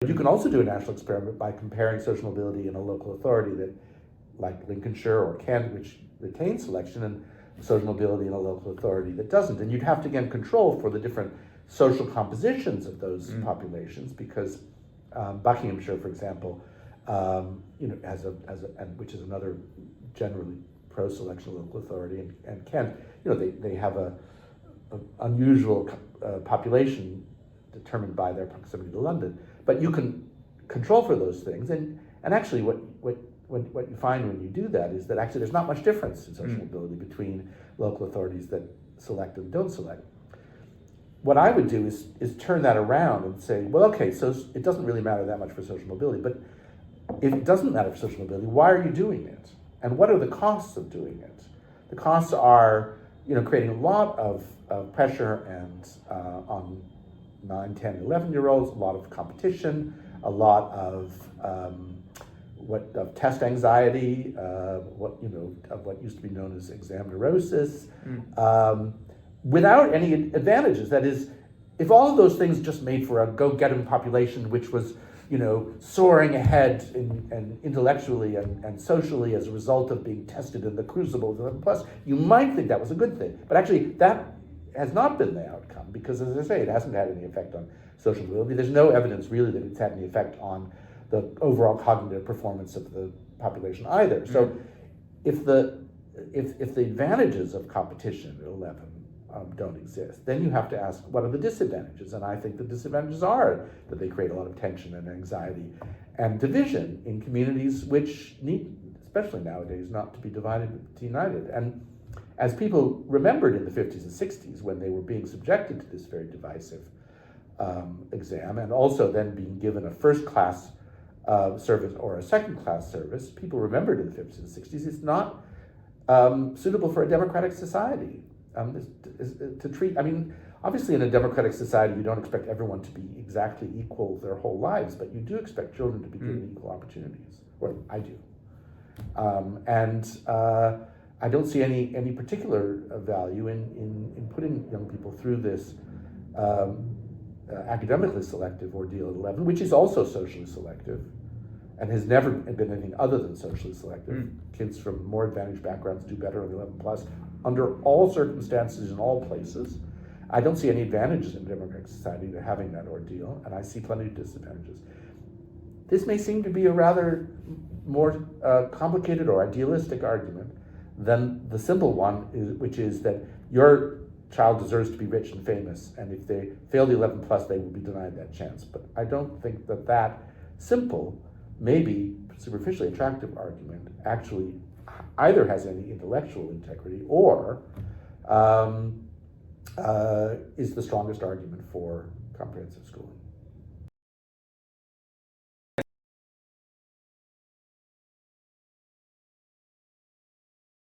You can also do a national experiment by comparing social mobility in a local authority that, like Lincolnshire or Kent, which retains selection, and social mobility in a local authority that doesn't. And you'd have to, again, control for the different social compositions of those populations, because Buckinghamshire, for example, which is another generally pro-selection local authority, and Kent, they have a unusual population determined by their proximity to London. But you can control for those things, and actually what you find when you do that is that actually there's not much difference in social mobility between local authorities that select and don't select. What I would do is turn that around and say, well, okay, so it doesn't really matter that much for social mobility, but if it doesn't matter for social mobility, why are you doing it? And what are the costs of doing it? The costs are, creating a lot of pressure and on 9, 10, 11-year-olds, a lot of competition, a lot of test anxiety, of what used to be known as exam neurosis, without any advantages. That is, if all of those things just made for a go-get-em population, which was, soaring ahead and intellectually and socially as a result of being tested in the crucible of 11+, you might think that was a good thing. But actually, that has not been the outcome, because, as I say, it hasn't had any effect on social mobility. There's no evidence really that it's had any effect on the overall cognitive performance of the population either. So if the advantages of competition at 11 don't exist, then you have to ask, what are the disadvantages? And I think the disadvantages are that they create a lot of tension and anxiety and division in communities which need, especially nowadays, not to be divided but united. And as people remembered in the 50s and 60s, when they were being subjected to this very divisive exam, and also then being given a first-class service or a second-class service, people remembered in the 50s and 60s it's not suitable for a democratic society to treat. I mean, obviously in a democratic society, you don't expect everyone to be exactly equal their whole lives, but you do expect children to be given equal opportunities. Or I do. I don't see any particular value in putting young people through this academically selective ordeal at 11, which is also socially selective and has never been anything other than socially selective. Kids from more advantaged backgrounds do better on 11+, under all circumstances, in all places. I don't see any advantages in a democratic society to having that ordeal, and I see plenty of disadvantages. This may seem to be a rather more complicated or idealistic argument than the simple one, which is that your child deserves to be rich and famous, and if they fail the 11+, they will be denied that chance. But I don't think that simple, maybe superficially attractive argument actually either has any intellectual integrity or is the strongest argument for comprehensive schooling.